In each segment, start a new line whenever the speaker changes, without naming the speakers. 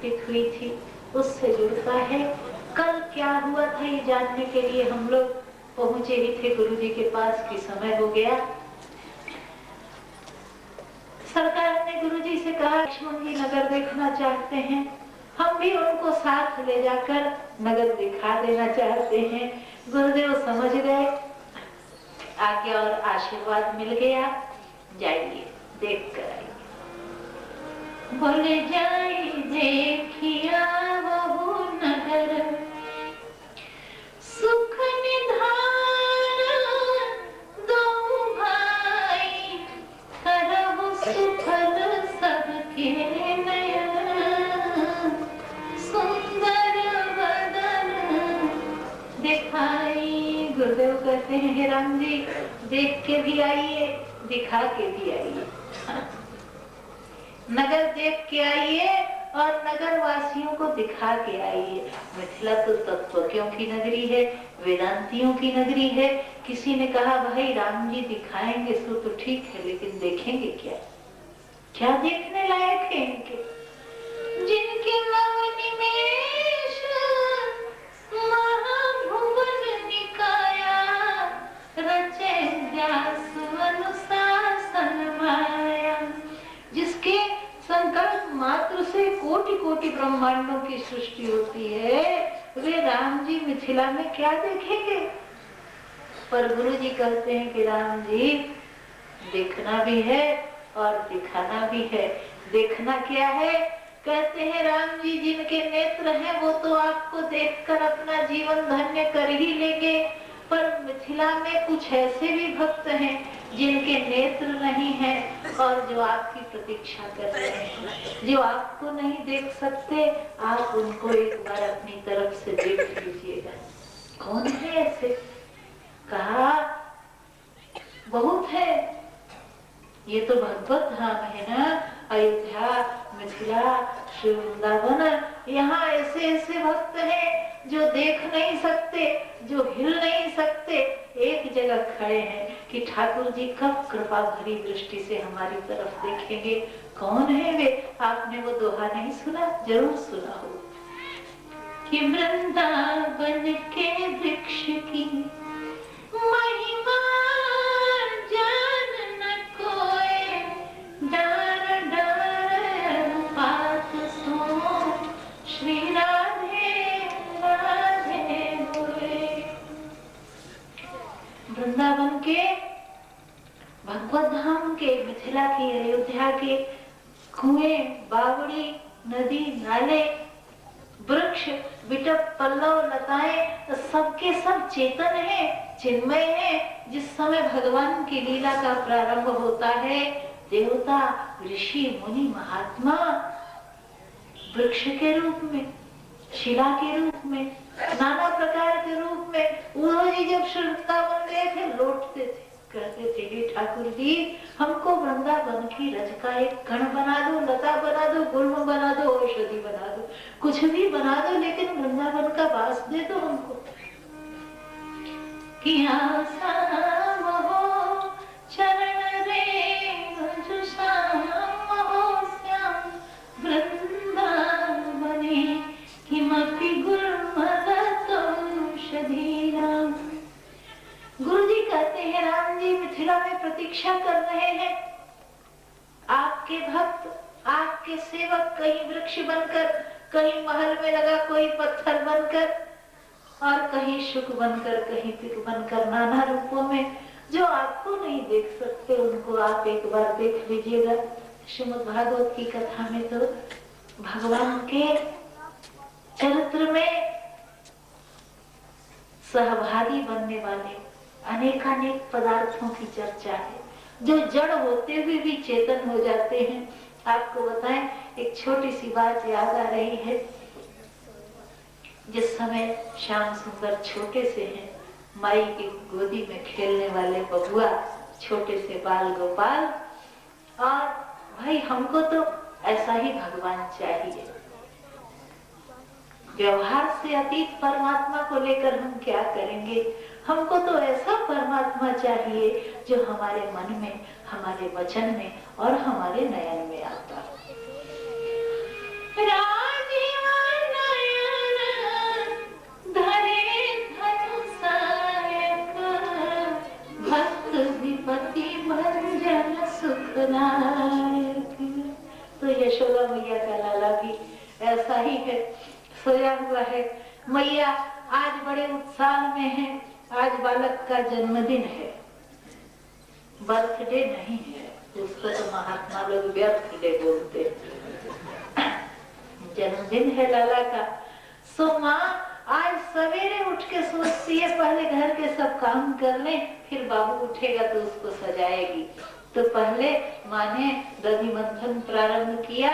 घटित हुई थी उससे जुड़ता है। कल क्या हुआ था ये जानने के लिए हम लोग पहुंचे ही थे गुरु जी के पास कि समय हो गया। सरकार ने गुरु जी से कहा लक्ष्मण जी नगर देखना चाहते हैं, हम भी उनको साथ ले जाकर नगर दिखा देना चाहते हैं। गुरुदेव समझ गए, आज्ञा और आशीर्वाद मिल गया, जाइए देख कर आइए। बोले जाई देखिया वो नगर, सुख निधान दो भाई, करहु सुफल सबके नयन, सुंदर वदन दिखाई। गुरुदेव कहते हैं हे राम जी देख के भी आइए, दिखा के भी आइए। नगर देख के आइए और नगर वासियों को दिखा के आइए। मिथिला तो तत्वज्ञों की नगरी है, वेदांतियों की नगरी है। किसी ने कहा भाई राम जी दिखाएंगे तो ठीक है, लेकिन देखेंगे क्या? क्या देखने लायक है इनके? जिनके नवनिमेष महाभुवन निकाया, रचे व्यास अनुशासन माया। जिसके संकल्प मात्र से कोटि कोटि ब्रह्मांडों की सृष्टि होती है, वे राम जी मिथिला में क्या देखेंगे? पर गुरु जी कहते हैं कि राम जी देखना भी है और दिखाना भी है। देखना क्या है? कहते हैं राम जी जिनके नेत्र हैं वो तो आपको देखकर अपना जीवन धन्य कर ही लेंगे, पर मिथिला में कुछ ऐसे भी भक्त हैं जिनके नेत्र नहीं हैं और जो आपकी प्रतीक्षा कर रहे हैं, जो आपको नहीं देख सकते। आप उनको एक बार अपनी तरफ से देख लीजिएगा। कौन है ऐसे? कहा बहुत है। ये तो भगवत धाम है ना, अयोध्या, मिथिला, श्री वृंदावन। यहाँ ऐसे ऐसे भक्त हैं जो देख नहीं सकते, जो हिल नहीं सकते, एक जगह खड़े हैं कि ठाकुर जी कब कृपा भरी दृष्टि से हमारी तरफ देखेंगे। कौन है वे? आपने वो दोहा नहीं सुना? जरूर सुना हो कि वृंदावन के वृक्ष की महिमा जान न कोई, डार डार पात सो श्री राधे राधे हुए। वृंदावन के, भगवत धाम के, मिथिला की, अयोध्या के कुएं, बावड़ी, नदी, नाले, वृक्ष, बिटप, पल्लव, लताएं सबके सब चेतन है, चिन्मय है। जिस समय भगवान की लीला का प्रारंभ होता है, देवता, ऋषि, मुनि, महात्मा वृक्ष के रूप में, शिला के रूप में, नाना प्रकार के रूप में। उद्धव जी जब श्री वृंदावन गए थे लौटते थे, कहते थे कि ठाकुर जी हमको वृंदावन की रज का एक कण बना दो, लता बना दो, गुल्म बना दो, औषधि बना दो, कुछ भी बना दो, लेकिन वृंदावन का वास दे दो हमको। कि आसाम हो चरण रेणु श्याम हो श्याम, वृंदावने किमपि गुल्मलतौषधि राम। गुरु जी कहते हैं राम जी मिथिला में प्रतीक्षा कर रहे हैं। आपके भक्त, आपके सेवक कहीं वृक्ष बनकर, कहीं महल में लगा कोई पत्थर बनकर, और कहीं शुक बनकर, कहीं पिक बनकर, नाना रूपों में, जो आपको नहीं देख सकते उनको आप एक बार देख लीजिएगा। श्रीमद् भागवत की कथा में तो भगवान के चरित्र में सहभागी बनने वाले अनेकानेक पदार्थों की चर्चा है, जो जड़ होते हुए भी चेतन हो जाते हैं। आपको बताएं, एक छोटी सी बात याद आ रही है। जिस समय श्याम सुंदर छोटे से हैं, माई की गोदी में खेलने वाले बबुआ, छोटे से बाल गोपाल, और भाई हमको तो ऐसा ही भगवान चाहिए। व्यवहार से अतीत परमात्मा को लेकर हम क्या करेंगे? हमको तो ऐसा परमात्मा चाहिए जो हमारे मन में, हमारे वचन में और हमारे नयन में आता है। राधे उत्साही है, सोया हुआ है। मैया आज बड़े उत्साह में है, आज बालक का जन्मदिन है, बर्थडे नहीं है, उसको तो महात्मा लोग बर्थडे बोलते हैं। जन्मदिन है लाला का। सो माँ आज सवेरे उठ के सोचती है पहले घर के सब काम कर ले, फिर बाबू उठेगा तो उसको सजाएगी। तो पहले माँ ने दधि मंथन प्रारंभ किया,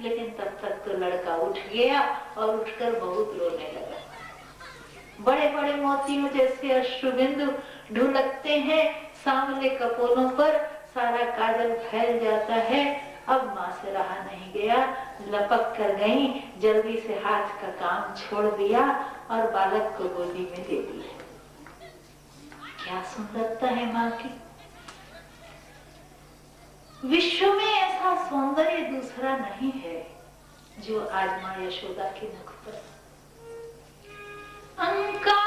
लेकिन तब तक तो लड़का उठ गया और उठकर बहुत रोने लगा। बड़े बड़े मोतियों जैसे अश्रुबिंदु ढुलकते हैं सांवले कपोलों पर, सारा काजल फैल जाता है। अब माँ से रहा नहीं गया, लपक कर गई, जल्दी से हाथ का काम छोड़ दिया और बालक को गोदी में दे दिया। क्या सुंदरता है माँ की। विश्व में ऐसा सौंदर्य दूसरा नहीं है जो आज माँ यशोदा के मुख पर। अंकाधिरूढ़ं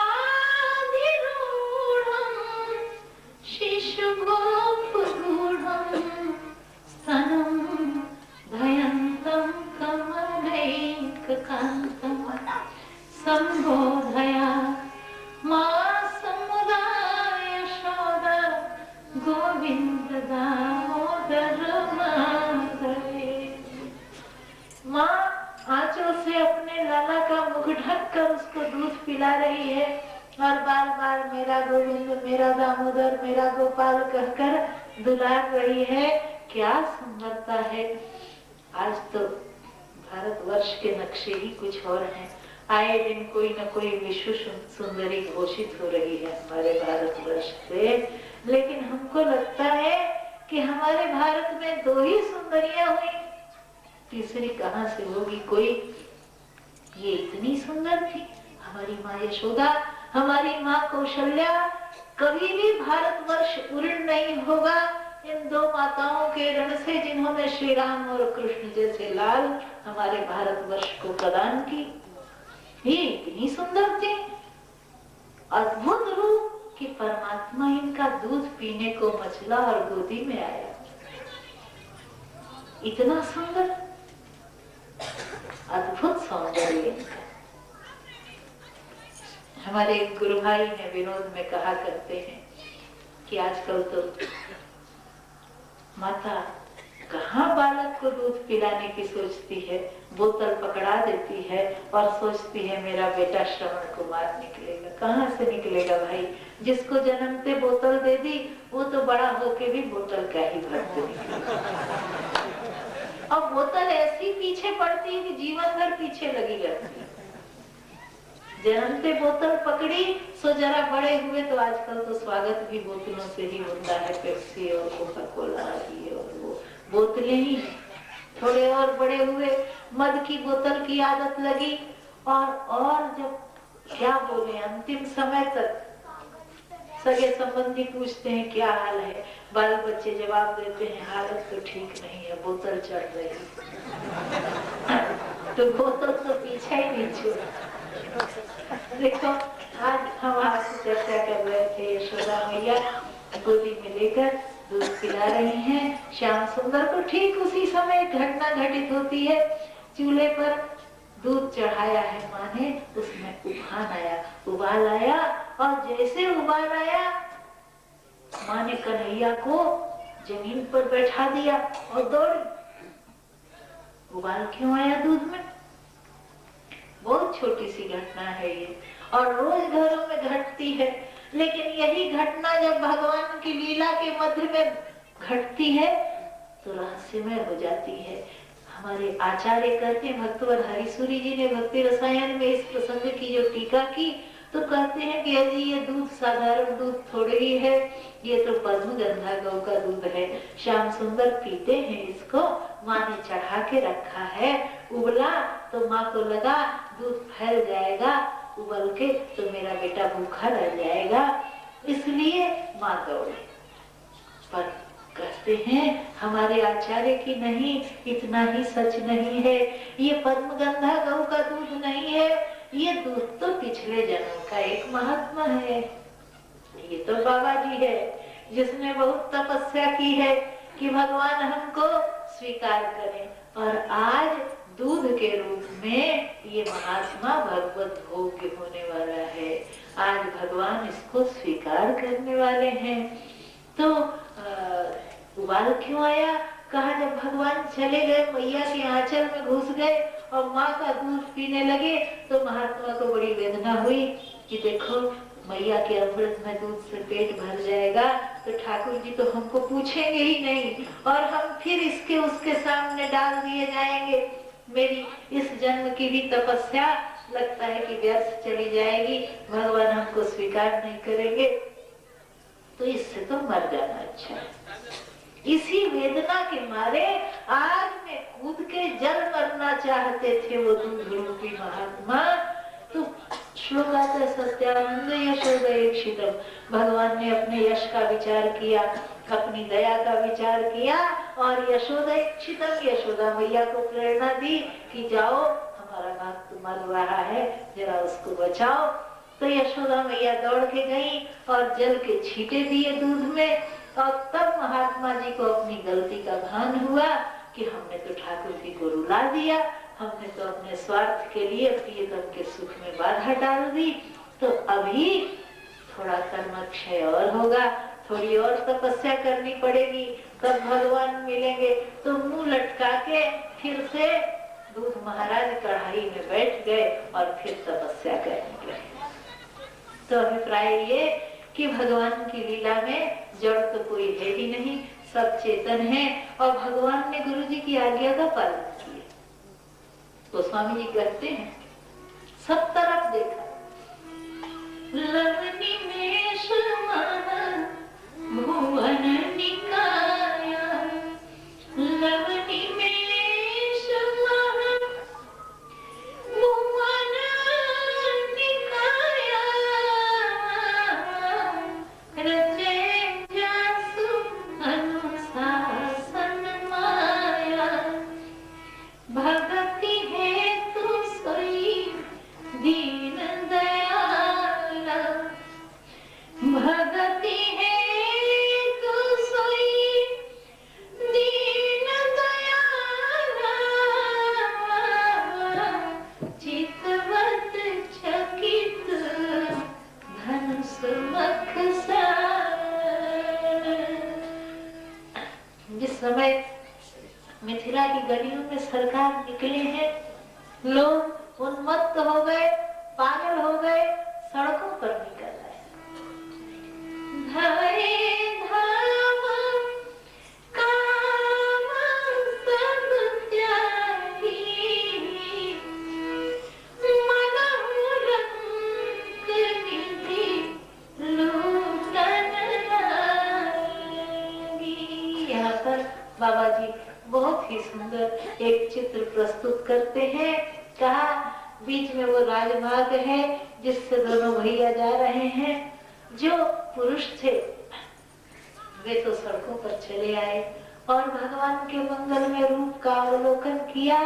शिशुगोपगूढ़ं स्तनं धयन्तं कमलैककान्तं सम्बोधया मां यशोदा गोविंद दामोदर माधवे। माँ आंचल से अपने लाला का मुख ढक कर उसको दूध पिला रही है और बार बार मेरा गोविंद, मेरा दामोदर, मेरा गोपाल कहकर दुलार रही है। क्या सुंदरता है। आज तो भारतवर्ष के नक्शे ही कुछ और हैं। आए दिन कोई न कोई विश्व सुंदरी घोषित हो रही है हमारे भारतवर्ष से, लेकिन हमको लगता है कि हमारे भारत में 2 ही सुंदरियां हुई, तीसरी कहाँ से होगी कोई। ये इतनी सुंदर थी हमारी माँ यशोदा, हमारी माँ कौशल्या। कभी भी भारतवर्ष उऋण नहीं होगा इन 2 माताओं के ऋण से, जिन्होंने श्री राम और कृष्ण जैसे लाल हमारे भारतवर्ष को प्रदान की। ये इतनी सुंदर थी, अद्भुत रूप कि परमात्मा इनका दूध पीने को मचला और गोदी में आया। इतना सुंदर, अद्भुत सौंदर्य। हमारे एक गुरु भाई ने विनोद में कहा करते हैं कि आजकल तो माता कहाँ बालक को दूध पिलाने की सोचती है, बोतल पकड़ा देती है और सोचती है मेरा बेटा श्रवण कुमार निकलेगा। कहाँ से निकलेगा भाई, जिसको जन्मते बोतल दे दी वो तो बड़ा होके भी बोतल का ही भरते निकलेगा। अब बोतल ऐसी पीछे पड़ती है कि जीवन भर पीछे लगी रहती है। जन्मते बोतल पकड़ी, सो जरा बड़े हुए तो आजकल तो स्वागत भी बोतलों से ही होता है, पेप्सी और कोका कोला ये और वो बोतलें ही। थोड़े और बड़े हुए मद की बोतल की आदत लगी और जब क्या बोले अंतिम समय तक सगे संबंधी पूछते हैं क्या हाल है, बाल बच्चे जवाब देते हैं हालत तो ठीक नहीं है, बोतल चढ़ रही है। तो बोतल तो पीछे ही नहीं छोड़ा। देखो आज हम आपसे चर्चा कर रहे थे, यशोदा मैया गोदी में लेकर दूध पिला रही हैं श्याम सुंदर को। ठीक उसी समय घटना घटित होती है। चूल्हे पर दूध चढ़ाया है माँ ने, उसमें उफान आया, उबाल आया, और जैसे उबाल आया माँ ने कन्हैया को जमीन पर बैठा दिया और दौड़ी। उबाल क्यों आया दूध में? बहुत छोटी सी घटना है ये और रोज घरों में घटती है, लेकिन यही घटना जब भगवान की लीला के मध्य में घटती है तो रहस्यमय हो जाती है। हमारे आचार्य कहते हैं, भक्तवत हरिसूरी जी ने भक्ति रसायन में इस प्रसंग की जो टीका की तो कहते हैं कि यदि ये दूध साधारण दूध थोड़े ही है, ये तो पद्मगंधा गौ का दूध है। श्याम सुंदर पीते हैं इसको, माँ ने चढ़ा के रखा है। उबला तो माँ को लगा दूध फैल जाएगा उबल के, तो मेरा बेटा भूखा रह जाएगा, इसलिए माँ दौड़ी। पर कहते हैं हमारे आचार्य की नहीं, इतना ही सच नहीं है। ये पद्मगंधा गौ का दूध नहीं है, ये दूध तो पिछले जन्म का एक महात्मा है। ये तो बाबा जी है जिसने बहुत तपस्या की है कि भगवान हमको स्वीकार करें, और आज दूध के रूप में ये महात्मा भगवत भोग्य होने वाला है। आज भगवान इसको स्वीकार करने वाले हैं। तो उबाल क्यों आया? कहा जब भगवान चले गए, मैया के आंचल में घुस गए और माँ का दूध पीने लगे, तो महात्मा को बड़ी वेदना हुई कि देखो मैया के अमृत में दूध से पेट भर जाएगा तो ठाकुर जी तो हमको पूछेंगे ही नहीं, और हम फिर इसके उसके सामने डाल दिए जाएंगे। मेरी इस जन्म की भी तपस्या लगता है कि व्यर्थ चली जाएगी, भगवान हमको स्वीकार नहीं करेंगे, तो इससे तो मर जाना अच्छा है। इसी वेदना के मारे आज में कूद के जल मरना चाहते थे वो दूध रूपी महात्मा। तो श्लोक आता है सत्यानंद यशोदयक्षितम, भगवान ने अपने यश का विचार किया, अपनी दया का विचार किया और यशोदयक्षितम, यशोदा मैया को प्रेरणा दी कि जाओ हमारा भक्त मर रहा है, जरा उसको बचाओ। तो यशोदा मैया दौड़ के गई और जल के छींटे दिए दूध में, और तब महात्मा जी को अपनी गलती का भान हुआ कि हमने तो ठाकुर जी को रुला दिया, हमने तो अपने स्वार्थ के लिए प्रियतम के सुख में बाधा डाल दी। तो अभी थोड़ा कर्मक्षय और होगा, थोड़ी और तपस्या करनी पड़ेगी, तब भगवान मिलेंगे। तो मुंह लटका के फिर से दूध महाराज कढ़ाई में बैठ गए और फिर तपस्या करने लगे। तो अभिप्राय ये कि भगवान की लीला में जड़ तो कोई है ही नहीं, सब चेतन है, और भगवान ने गुरु जी की आज्ञा का पालन किया। तो स्वामी जी कहते हैं सब तरफ देखा, लवनी में समान भुवन निकाया, लवनी में समान भुवन निकाया, रचे जासु अनुशासन माया, भगति है तू सोई दीन दयाला, भगति है तू सोई दीन दयाला, चितवत चकित धनुष मख सा। जिस समय मिथिला की गलियों में सरकार निकले हैं, लोग उन्मत्त हो गए, पागल हो गए, सड़कों पर निकल आए। धरे धाम काम सब त्यागी, मनहु रंग निधि लूटन लागी। यहाँ पर बाबा जी बहुत ही सुंदर एक चित्र प्रस्तुत करते हैं। कहा बीच में वो राजमार्ग है जिससे दोनों भैया जा रहे हैं। जो पुरुष थे वे तो सड़कों पर चले आए और भगवान के मंगलमय रूप का अवलोकन किया,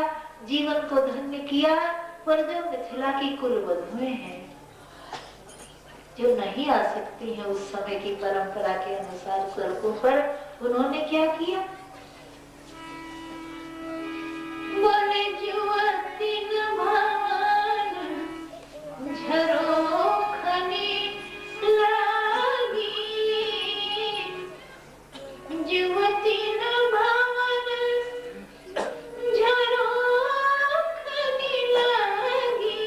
जीवन को धन्य किया। पर जो मिथिला की कुलवधुएं हैं, जो नहीं आ सकती हैं उस समय की परंपरा के अनुसार सड़कों पर, उन्होंने क्या किया? बोले जुवती न भवन झरोखनी लागी, जुवती न भवन झरोखनी लागी,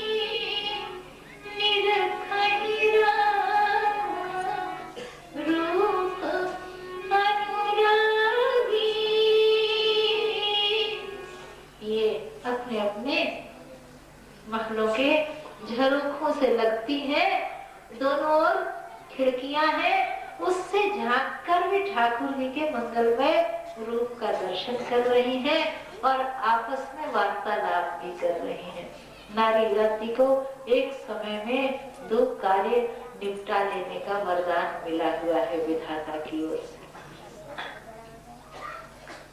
निरखहि राम रूप अनुरागी। ये अपने अपने महलों के झरोखों से लगती हैं, दोनों ओर खिड़कियां हैं, उससे झांक कर भी ठाकुर जी के मंगलमय रूप का दर्शन कर रही हैं और आपस में वार्तालाप भी कर रही हैं। नारी जाति को एक समय में 2 कार्य निपटा लेने का वरदान मिला हुआ है विधाता की ओर से।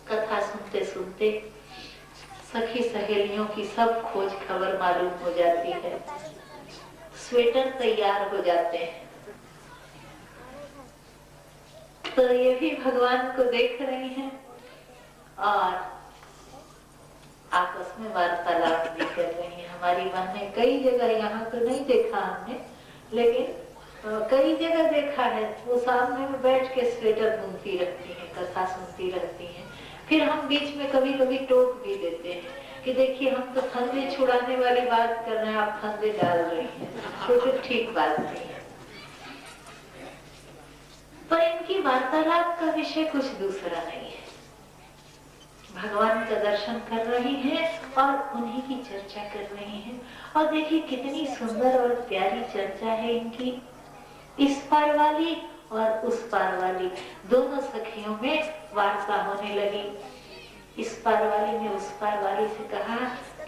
कथा सुनते सुनते सखी सहेलियों की सब खोज खबर मालूम हो जाती है, स्वेटर तैयार हो जाते हैं। तो ये भी भगवान को देख रही हैं और आपस में वार्तालाप भी कर रही हैं। हमारी बहनें कई जगह, यहाँ तो नहीं देखा हमने, लेकिन कई जगह देखा है, वो सामने में बैठ के स्वेटर बुनती रहती हैं, कथा सुनती रहती हैं। फिर हम बीच में कभी कभी टोक भी देते हैं कि देखिए हम तो फंदे छुड़ाने वाली बात कर रहे हैं, आप फंदे डाल रही हैं, तो फिर ठीक बात नहीं है। पर इनकी वार्तालाप का विषय कुछ दूसरा नहीं है। भगवान का दर्शन कर रही हैं और उन्हीं की चर्चा कर रही हैं। और देखिए कितनी सुंदर और प्यारी चर्चा है इनकी। इस पार वाली और उस पार वाली दोनों सखियों में वार्ता होने लगी। इस पार वाली ने उस पार वाली से कहा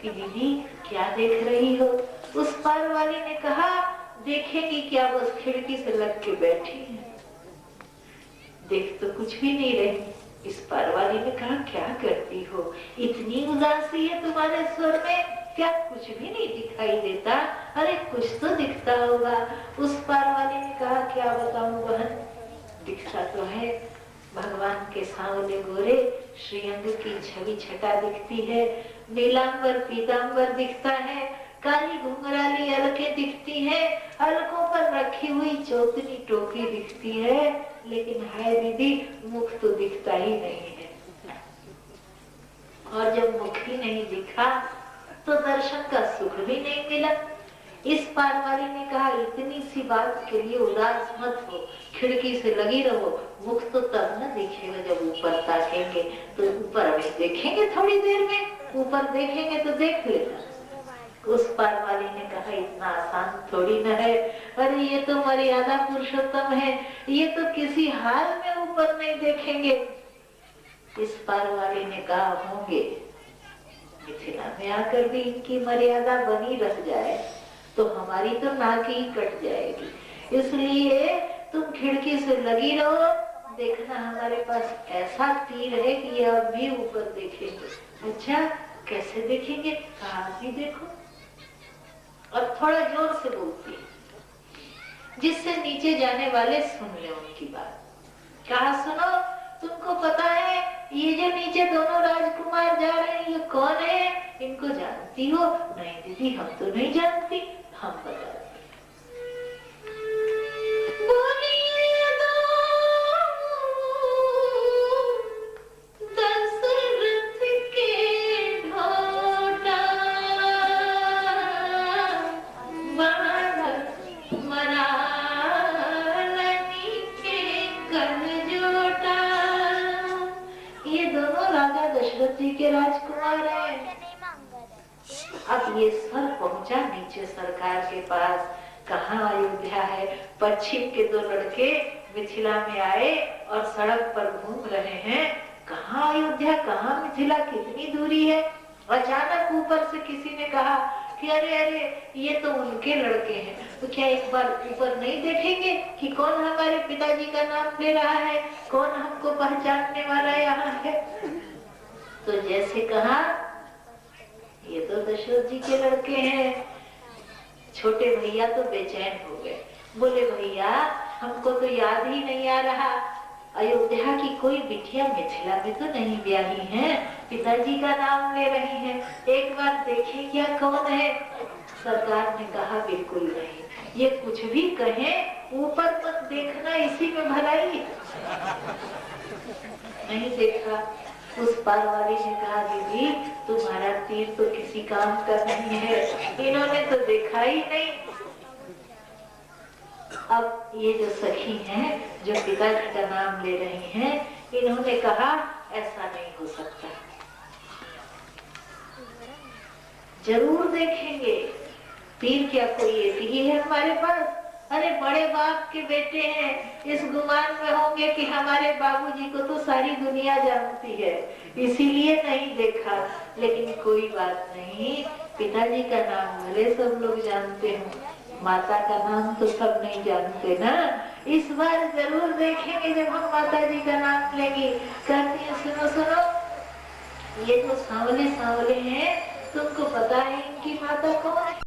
कि दीदी क्या देख रही हो? उस पार वाली ने कहा देखेगी क्या, बस खिड़की से लग के बैठी है, देख तो कुछ भी नहीं रही। इस पार वाली ने कहा क्या करती हो, इतनी उदासी है तुम्हारे स्वर में, क्या कुछ भी नहीं दिखाई देता? अरे कुछ तो दिखता होगा। उस पार वाली ने कहा क्या बताऊं बहन, दिखता तो है, भगवान के सांवले गोरे श्रीअंग की छवि छटा दिखती है, नीलांबर पीतांबर दिखता है, काली घुंघराली अलके दिखती है, अलकों पर रखी हुई चौतनी टोपी दिखती है, लेकिन हाय दीदी मुख तो दिखता ही नहीं है। और जब मुख ही नहीं दिखा तो दर्शन का सुख भी नहीं मिला। इस पार वाली ने कहा इतनी सी बात के लिए उदास मत हो, खिड़की से लगी रहो, मुख तो तब न दिखेगा जब ऊपर ताकेंगे। तो ऊपर अभी देखेंगे थोड़ी देर में, ऊपर देखेंगे तो देख लेना। उस पार वाली ने कहा इतना आसान थोड़ी न है, अरे ये तो मर्यादा पुरुषोत्तम है, ये तो किसी हाल में ऊपर नहीं देखेंगे। इस पार वाली ने कहा होंगे, मिथिला में आकर भी इनकी मर्यादा बनी रह जाए तो हमारी तो नाक ही कट जाएगी, इसलिए तुम खिड़की से लगी रहो, देखना हमारे पास ऐसा तीर है कि ये अब भी ऊपर देखेंगे। अच्छा कैसे देखेंगे? कहा भी देखो, और थोड़ा जोर से बोलती है जिससे नीचे जाने वाले सुन ले उनकी बात। कहा सुनो, तुमको पता है ये जो नीचे दोनों राजकुमार जा रहे हैं ये कौन है? इनको जानती हो? नहीं दीदी हम तो नहीं जानती, हम बताते। दशरथ जी के राजकुमार हैं। अब ये स्वर पहुंचा नीचे सरकार के पास। कहाँ अयोध्या है? पश्चिम के दो लड़के मिथिला में आए और सड़क पर घूम रहे हैं। कहाँ अयोध्या, कहाँ मिथिला, कितनी दूरी है? अचानक ऊपर से किसी ने कहा कि अरे अरे ये तो उनके लड़के हैं, तो क्या एक बार ऊपर नहीं देखेंगे कि कौन हमारे पिताजी का नाम ले रहा है, कौन हमको पहचानने वाला यहाँ है? तो जैसे कहा ये तो दशरथ जी के लड़के हैं। छोटे भैया तो बेचैन हो गए, बोले भैया हमको तो याद ही नहीं आ रहा, अयोध्या की कोई बिटिया मिथिला में तो नहीं ब्याही है, पिताजी का नाम ले रही हैं, एक बार देखें क्या कौन है? सरकार ने कहा बिल्कुल नहीं, ये कुछ भी कहें ऊपर मत देखना, इसी में भलाई। नहीं देखा। उस पार वाली ने कहा दीदी तुम्हारा तीर तो किसी काम का नहीं है, इन्होंने तो देखा ही नहीं। अब ये जो सखी हैं जो पिताजी का नाम ले रही हैं, इन्होंने कहा ऐसा नहीं हो सकता, जरूर देखेंगे। तीर क्या कोई एक ही है हमारे पास? अरे बड़े बाप के बेटे हैं, इस गुमान में होंगे कि हमारे बाबूजी को तो सारी दुनिया जानती है, इसीलिए नहीं देखा। लेकिन कोई बात नहीं, पिताजी का नाम भले सब लोग जानते हो, माता का नाम तो सब नहीं जानते ना। इस बार जरूर देखेंगे जब हम माता जी का नाम लेंगे। कहती है सुनो सुनो, ये तो सांवले सांवले हैं, तुमको पता है इनकी माता कौन है?